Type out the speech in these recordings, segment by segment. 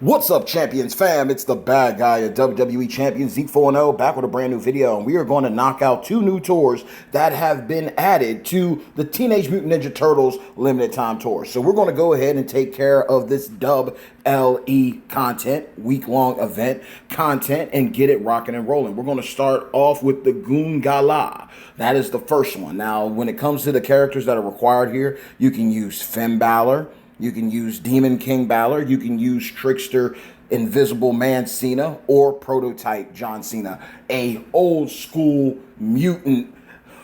What's up, Champions fam? It's the bad guy at WWE Champion Zeke 4-0 back with a brand new video, and we are going to knock out two new tours that have been added to the Teenage Mutant Ninja Turtles limited time tour. So we're going to go ahead and take care of this Dub LE content, week-long event content, and get it rocking and rolling. We're going to start off with the Goon Gala. That is the first one. Now, when it comes to the characters that are required here, you can use Finn Balor. You can use Demon King Balor. You can use Trickster Invisible Man Cena or Prototype John Cena. A old school mutant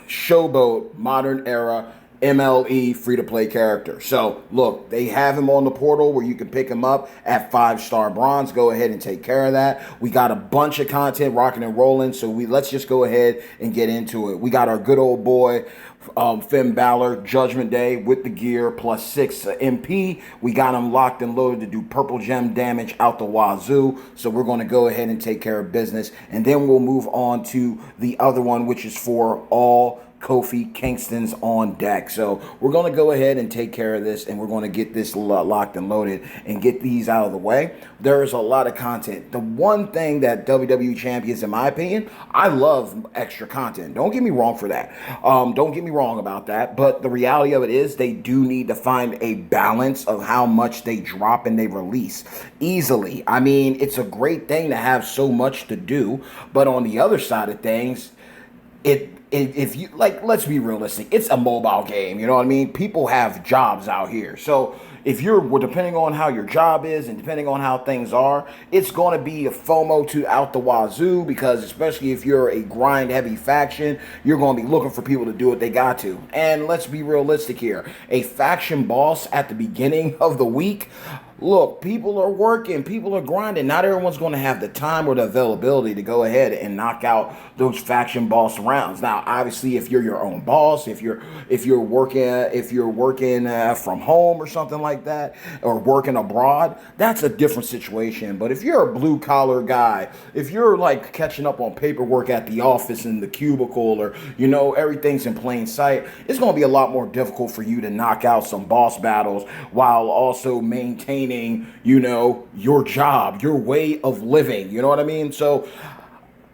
showboat modern era MLE free-to-play character. So, look, they have him on the portal where you can pick him up at 5-star bronze. Go ahead and take care of that. We got a bunch of content rocking and rolling, so let's just go ahead and get into it. We got our good old boy Finn Balor, Judgment Day with the gear plus 6 MP. We got him locked and loaded to do purple gem damage out the wazoo. So we're going to go ahead and take care of business. And then we'll move on to the other one, which is for all Kofi Kingston's on deck. So we're going to go ahead and take care of this, and we're going to get this locked and loaded and get these out of the way. There is a lot of content. The one thing that WWE Champions, in my opinion, I love extra content. Don't get me wrong for that. Don't get me wrong about that. But the reality of it is they do need to find a balance of how much they drop and they release easily. I mean, it's a great thing to have so much to do, but on the other side of things, if you like, let's be realistic, it's a mobile game, you know what I mean? People have jobs out here. So if depending on how your job is and depending on how things are, it's going to be a FOMO to out the wazoo, because especially if you're a grind heavy faction, you're going to be looking for people to do what they got to. And let's be realistic here. A faction boss at the beginning of the week, look, people are working, people are grinding. Not everyone's going to have the time or the availability to go ahead and knock out those faction boss rounds. Now, obviously, if you're your own boss, if you're working from home or something like that, or working abroad, that's a different situation. But if you're a blue collar guy, if you're like catching up on paperwork at the office in the cubicle, or everything's in plain sight, it's going to be a lot more difficult for you to knock out some boss battles while also maintaining your job, your way of living. You know what I mean? So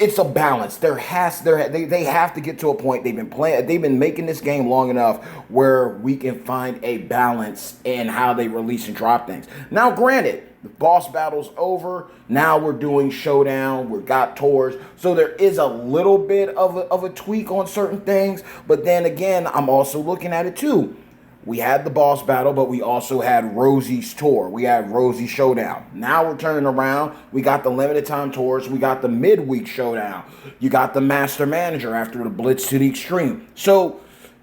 it's a balance. They have to get to a point. They've been making this game long enough where we can find a balance in how they release and drop things. Now, granted, the boss battle's over. Now we're doing showdown. We've got tours. So there is a little bit of a tweak on certain things. But then again, I'm also looking at it too. We had the boss battle, but we also had Rosie's tour. We had Rosie Showdown. Now we're turning around. We got the limited time tours. We got the midweek showdown. You got the master manager after the Blitz to the Extreme. So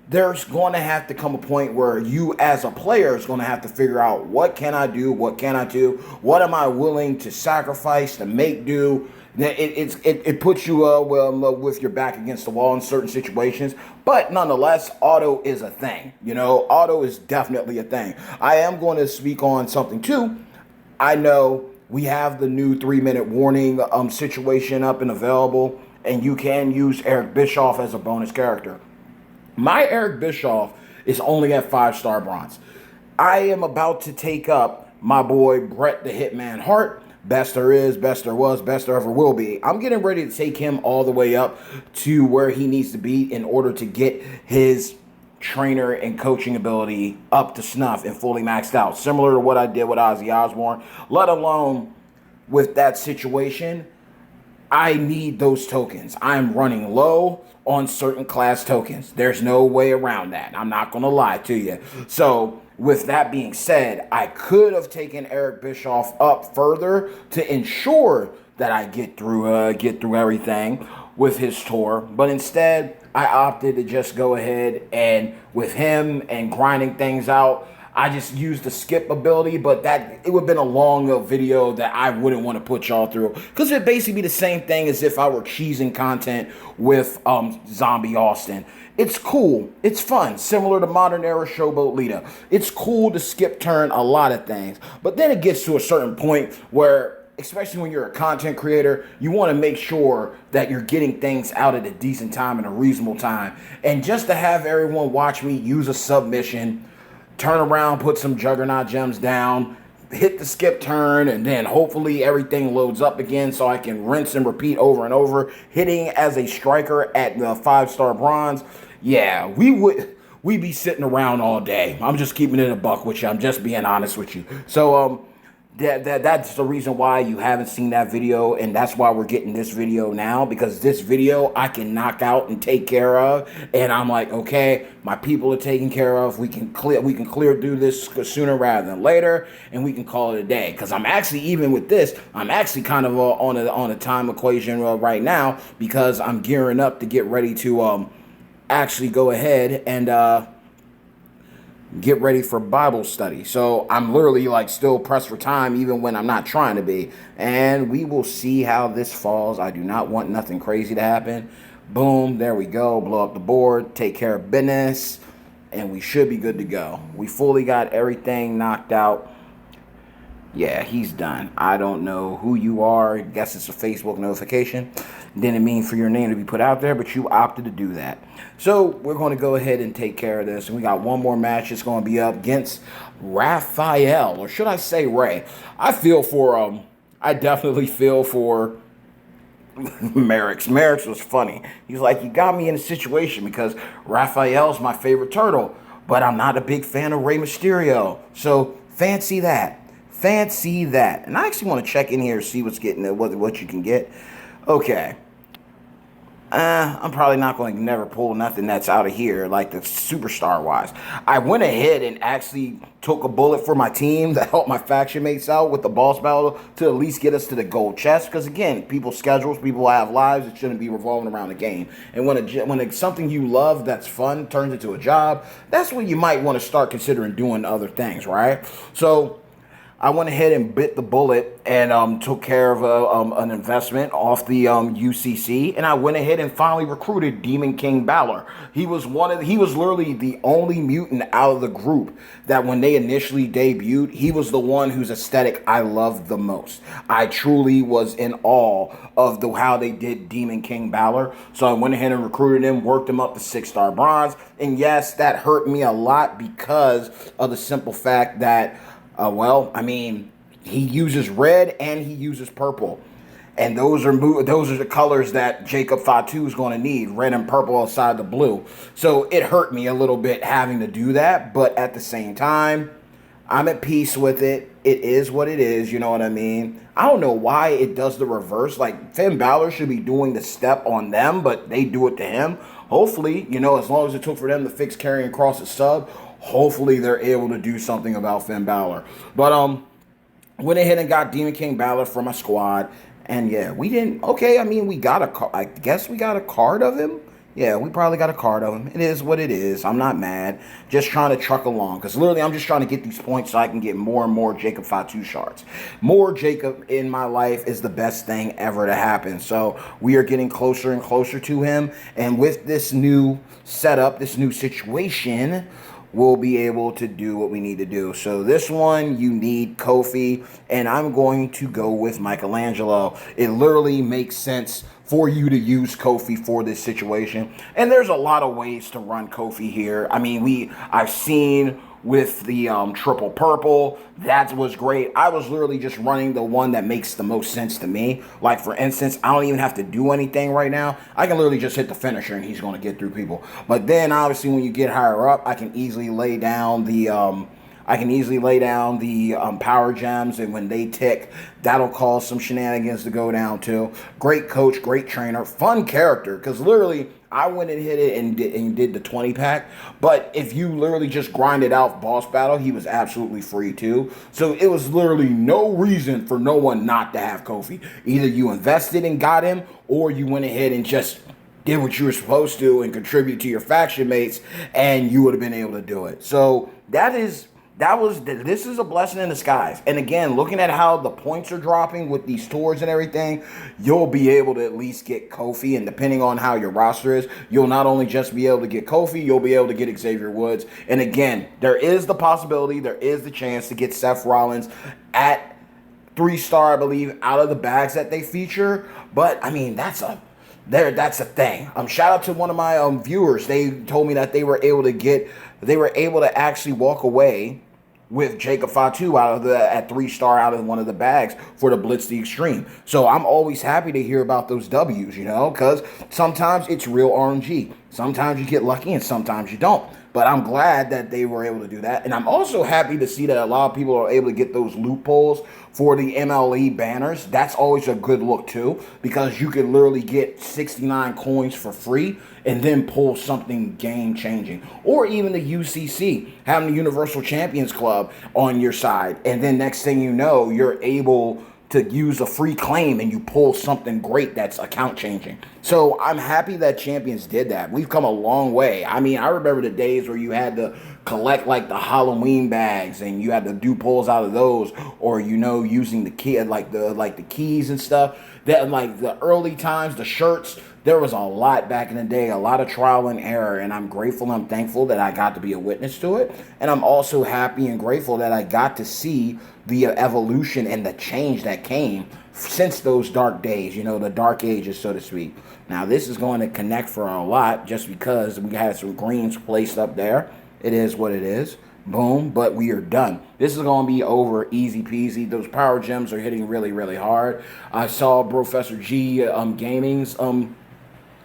there's going to have to come a point where you as a player is going to have to figure out, what can I do? What can I do? What am I willing to sacrifice to make do? It puts you with your back against the wall in certain situations, but nonetheless, auto is a thing. Auto is definitely a thing. I am going to speak on something too. I know we have the new 3-minute warning situation up and available, and you can use Eric Bischoff as a bonus character. My Eric Bischoff is only at 5-star bronze. I am about to take up my boy Bret the Hitman Hart. Best there is, best there was, best there ever will be. I'm getting ready to take him all the way up to where he needs to be in order to get his trainer and coaching ability up to snuff and fully maxed out. Similar to what I did with Ozzy Osbourne, let alone with that situation. I need those tokens. I'm running low on certain class tokens. There's no way around that. I'm not going to lie to you. So with that being said, I could have taken Eric Bischoff up further to ensure that I get through everything with his tour. But instead, I opted to just go ahead and with him and grinding things out, I just used the skip ability, but it would have been a long video that I wouldn't want to put y'all through, because it'd basically be the same thing as if I were cheesing content with Zombie Austin. It's cool. It's fun. Similar to modern era Showboat Lita. It's cool to skip turn a lot of things, but then it gets to a certain point where, especially when you're a content creator, you want to make sure that you're getting things out at a decent time and a reasonable time. And just to have everyone watch me use a submission, turn around, put some Juggernaut gems down, hit the skip turn, and then hopefully everything loads up again so I can rinse and repeat over and over. Hitting as a striker at the 5-star bronze, yeah, we'd be sitting around all day. I'm just keeping it a buck with you. I'm just being honest with you. So that's the reason why you haven't seen that video, and that's why we're getting this video now, because this video I can knock out and take care of, and I'm like, okay, my people are taken care of. We can clear through this sooner rather than later, and we can call it a day. Because I'm actually, even with this, I'm actually kind of on a time equation right now, because I'm gearing up to get ready to actually go ahead and get ready for Bible study. So I'm literally like still pressed for time, even when I'm not trying to be. And we will see how this falls. I do not want nothing crazy to happen. Boom, there we go. Blow up the board, take care of business, and we should be good to go. We fully got everything knocked out. Yeah, he's done. I don't know who you are. I guess it's a Facebook notification. Didn't mean for your name to be put out there, but you opted to do that. So we're going to go ahead and take care of this. And we got one more match. It's going to be up against Raphael, or should I say Ray? I definitely feel for Merrick's. Merrick's was funny. He's like, you got me in a situation because Raphael's my favorite turtle, but I'm not a big fan of Rey Mysterio. So fancy that. Fancy that. And I actually want to check in here to see what you can get. Okay. I'm probably not going to never pull nothing that's out of here, like the superstar wise. I went ahead and actually took a bullet for my team to help my faction mates out with the boss battle to at least get us to the gold chest. Because again, people's schedules, people have lives. It shouldn't be revolving around the game. And when something you love that's fun turns into a job, that's when you might want to start considering doing other things, right? So I went ahead and bit the bullet and took care of an investment off the UCC, and I went ahead and finally recruited Demon King Balor. He was literally the only mutant out of the group that when they initially debuted, he was the one whose aesthetic I loved the most. I truly was in awe of how they did Demon King Balor. So I went ahead and recruited him, worked him up to 6-star bronze, and yes, that hurt me a lot because of the simple fact that he uses red and he uses purple. And those are the colors that Jacob Fatu is going to need, red and purple outside the blue. So it hurt me a little bit having to do that. But at the same time, I'm at peace with it. It is what it is, you know what I mean? I don't know why it does the reverse. Like, Finn Balor should be doing the step on them, but they do it to him. Hopefully, as long as it took for them to fix Karrion Kross's sub, hopefully they're able to do something about Finn Balor. But went ahead and got Demon King Balor for my squad. And yeah, we didn't. Okay, I guess we got a card of him. Yeah, we probably got a card of him. It is what it is. I'm not mad. Just trying to truck along. Because literally, I'm just trying to get these points so I can get more and more Jacob Fatu shards. More Jacob in my life is the best thing ever to happen. So we are getting closer and closer to him. And with this new setup, this new situation, we'll be able to do what we need to do. So this one, you need Kofi, and I'm going to go with Michelangelo. It literally makes sense for you to use Kofi for this situation. And there's a lot of ways to run Kofi here. I mean, I've seen with the triple purple, that was great. I was literally just running the one that makes the most sense to me. Like, for instance, I don't even have to do anything right now. I can literally just hit the finisher and he's going to get through people. But then obviously when you get higher up, I can easily lay down the power gems, and when they tick, that'll cause some shenanigans to go down too. Great coach, great trainer, fun character, because literally I went and hit it and did the 20 pack. But if you literally just grinded out boss battle, he was absolutely free too. So it was literally no reason for no one not to have Kofi. Either you invested and got him, or you went ahead and just did what you were supposed to and contributed to your faction mates, and you would have been able to do it. So this is a blessing in disguise. And again, looking at how the points are dropping with these tours and everything, you'll be able to at least get Kofi. And depending on how your roster is, you'll not only just be able to get Kofi, you'll be able to get Xavier Woods. And again, there is the possibility, there is the chance to get Seth Rollins at 3-star, I believe, out of the bags that they feature. But I mean, that's a thing. Shout out to one of my viewers. They told me that they were able to actually walk away with Jacob Fatu out of the at 3-star out of one of the bags for the Blitz the Extreme. So I'm always happy to hear about those W's, because sometimes it's real RNG. Sometimes you get lucky and sometimes you don't. But I'm glad that they were able to do that. And I'm also happy to see that a lot of people are able to get those loopholes for the MLE banners. That's always a good look too, because you could literally get 69 coins for free and then pull something game changing. Or even the UCC, having the Universal Champions Club on your side. And then next thing you know, you're able to use a free claim and you pull something great that's account changing. So I'm happy that Champions did that. We've come a long way. I mean, I remember the days where you had to collect like the Halloween bags and you had to do pulls out of those, or using the key like the keys and stuff. That like the early times, the shirts, there was a lot back in the day, a lot of trial and error, and I'm grateful and I'm thankful that I got to be a witness to it. And I'm also happy and grateful that I got to see the evolution and the change that came since those dark days, the dark ages, so to speak. Now, this is going to connect for a lot just because we had some greens placed up there. It is what it is. Boom, but we are done. This is going to be over easy peasy. Those power gems are hitting really, really hard. I saw Professor G Gaming's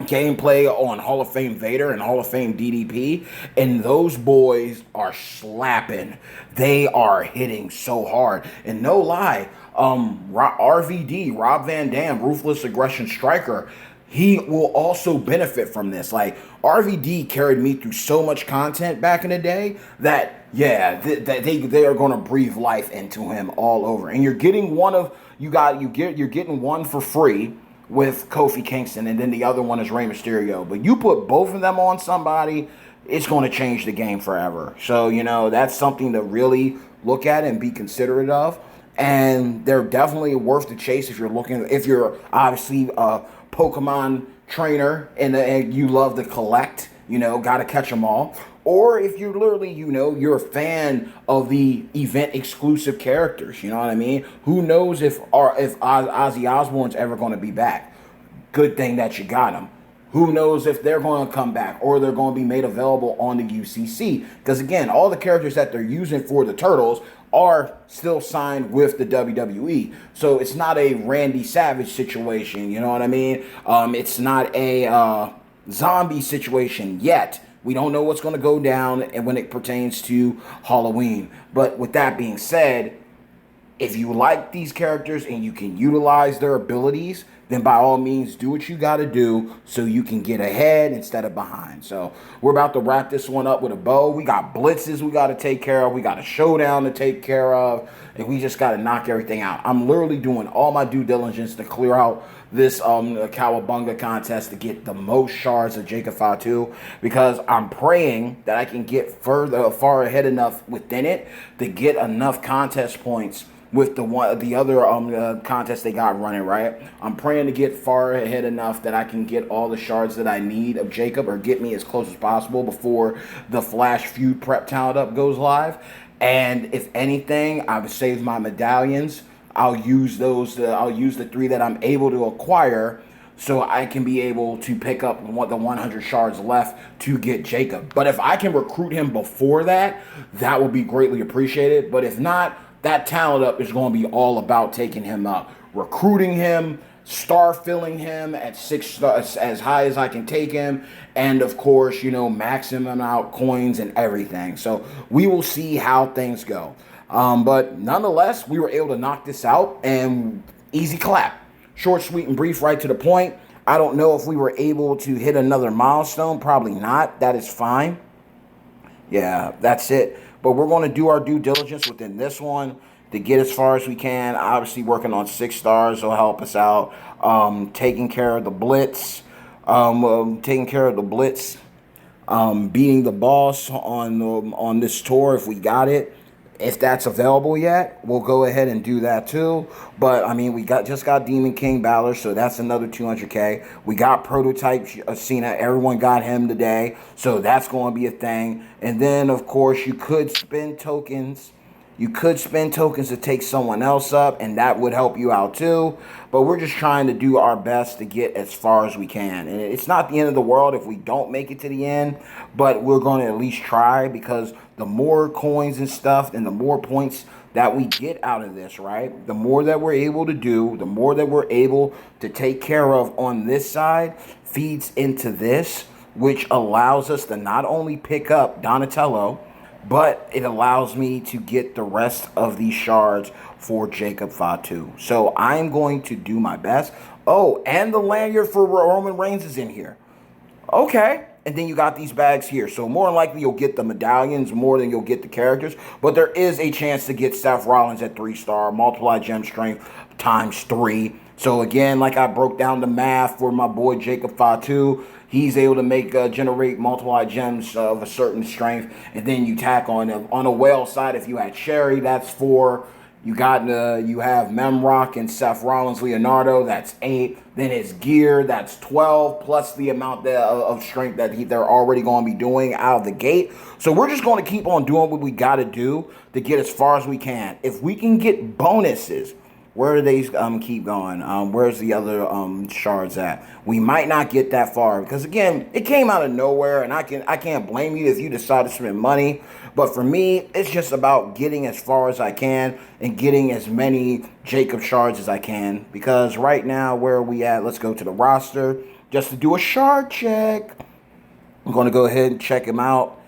gameplay on Hall of Fame Vader and Hall of Fame DDP, and those boys are slapping. They are hitting so hard. And no lie, RVD, Rob Van Dam, Ruthless Aggression Striker, he will also benefit from this. Like, RVD carried me through so much content back in the day that, yeah, they are going to breathe life into him all over. And you're getting you're getting one for free with Kofi Kingston, and then the other one is Rey Mysterio. But you put both of them on somebody, it's going to change the game forever. So, that's something to really look at and be considerate of. And they're definitely worth the chase if you're obviously a Pokemon trainer and you love to collect, got to catch them all. Or if you're literally, you're a fan of the event exclusive characters, you know what I mean? Who knows if Ozzy Osbourne's ever going to be back? Good thing that you got him. Who knows if they're going to come back or they're going to be made available on the UCC? Because again, all the characters that they're using for the Turtles are still signed with the WWE. So it's not a Randy Savage situation, you know what I mean? It's not a zombie situation yet. We don't know what's going to go down and when it pertains to Halloween. But with that being said, if you like these characters and you can utilize their abilities, then by all means do what you got to do so you can get ahead instead of behind. So we're about to wrap this one up with a bow. We got blitzes we got to take care of. We got a showdown to take care of. And we just got to knock everything out. I'm literally doing all my due diligence to clear out this Cowabunga contest to get the most shards of Jacob Fatu, because I'm praying that I can get far ahead enough within it to get enough contest points with the other contest they got running, right? I'm praying to get far ahead enough that I can get all the shards that I need of Jacob, or get me as close as possible before the Flash Feud Prep Talent Up goes live. And if anything, I've saved my medallions. I'll use those. I'll use the 3 that I'm able to acquire, so I can be able to pick up the 100 shards left to get Jacob. But if I can recruit him before that, that would be greatly appreciated. But if not, that talent up is going to be all about taking him up, recruiting him, star filling him at 6 stars, as high as I can take him, and of course, maximum out coins and everything. So we will see how things go. But nonetheless, we were able to knock this out, and easy clap. Short, sweet, and brief, right to the point. I don't know if we were able to hit another milestone. Probably not. That is fine. Yeah, that's it. But we're going to do our due diligence within this one to get as far as we can. Obviously, working on 6 stars will help us out. Taking care of the blitz. Beating the boss on this tour if we got it. If that's available yet, we'll go ahead and do that too. But I mean, we just got Demon King Balor, so that's another 200K. We got Prototype Cena. Everyone got him today, so that's going to be a thing. And then, of course, you could spend tokens. You could spend tokens to take someone else up, and that would help you out too. But we're just trying to do our best to get as far as we can. And it's not the end of the world if we don't make it to the end, but we're going to at least try, because the more coins and stuff and the more points that we get out of this, right? The more that we're able to do, the more that we're able to take care of on this side feeds into this, which allows us to not only pick up Donatello, but it allows me to get the rest of these shards for Jacob Fatu. So I'm going to do my best. Oh, and the lanyard for Roman Reigns is in here. Okay. And then you got these bags here. So more than likely you'll get the medallions more than you'll get the characters. But there is a chance to get Seth Rollins at 3-star. Multiply gem strength times 3. So again, like I broke down the math for my boy Jacob Fatu, he's able to generate multiply gems of a certain strength. And then you tack on a whale side, if you had Sherry, that's 4. You have Memrock and Seth Rollins, Leonardo, that's 8. Then his gear, that's 12, plus the amount of strength that they're already going to be doing out of the gate. So we're just going to keep on doing what we got to do to get as far as we can. If we can get bonuses, where do they keep going? Where's the other shards at? We might not get that far because again, it came out of nowhere, and I can't blame you if you decide to spend money. But for me, it's just about getting as far as I can and getting as many Jacob shards as I can. Because right now, where are we at? Let's go to the roster just to do a shard check. I'm going to go ahead and check him out.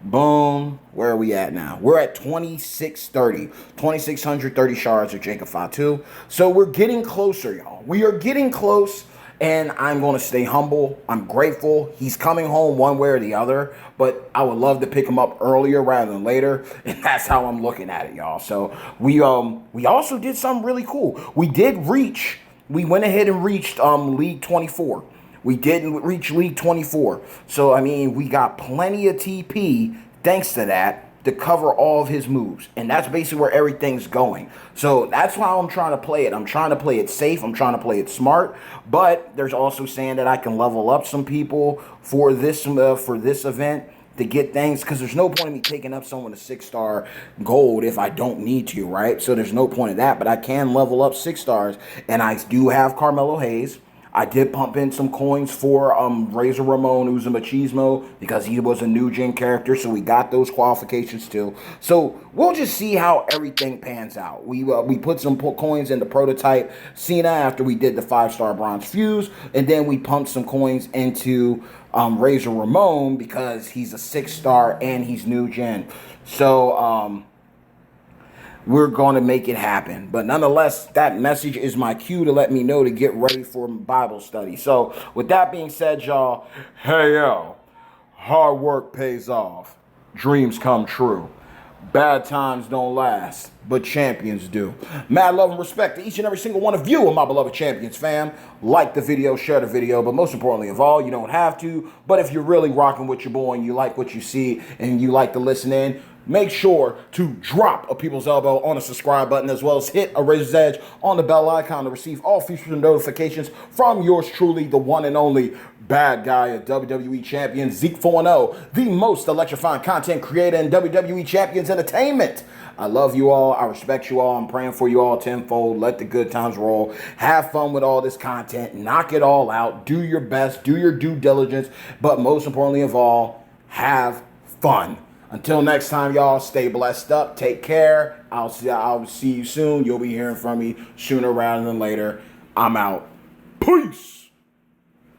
Boom. Where are we at now? We're at 2630. 2630 shards of Jacob Fatu. So we're getting closer, y'all. We are getting close, and I'm going to stay humble. I'm grateful. He's coming home one way or the other, but I would love to pick him up earlier rather than later, and that's how I'm looking at it, y'all. So we also did something really cool. We went ahead and reached League 24. We didn't reach League 24. So, I mean, we got plenty of TP, thanks to that, to cover all of his moves. And that's basically where everything's going. So, that's how I'm trying to play it. I'm trying to play it safe. I'm trying to play it smart. But there's also saying that I can level up some people for this event to get things. Because there's no point in me taking up someone to 6-star gold if I don't need to, right? So, there's no point in that. But I can level up 6 stars. And I do have Carmelo Hayes. I did pump in some coins for Razor Ramon Uzo Machismo because he was a new gen character, so we got those qualifications too. So we'll just see how everything pans out. We put some coins into Prototype Cena after we did the 5-star bronze fuse, and then we pumped some coins into Razor Ramon because he's a 6-star and he's new gen. So we're going to make it happen. But nonetheless, that message is my cue to let me know to get ready for Bible study. So with that being said, y'all, hey, yo, hard work pays off. Dreams come true. Bad times don't last, but champions do. Mad love and respect to each and every single one of you, my beloved champions fam. Like the video, share the video, but most importantly of all, you don't have to. But if you're really rocking with your boy and you like what you see and you like to listen in, make sure to drop a people's elbow on the subscribe button, as well as hit a razor's edge on the bell icon to receive all features and notifications from yours truly, the one and only bad guy of WWE Champion, Zeke 4-0, the most electrifying content creator in WWE Champions Entertainment. I love you all. I respect you all. I'm praying for you all tenfold. Let the good times roll. Have fun with all this content. Knock it all out. Do your best. Do your due diligence. But most importantly of all, have fun. Until next time, y'all, stay blessed up. Take care. I'll see you soon. You'll be hearing from me sooner rather than later. I'm out. Peace.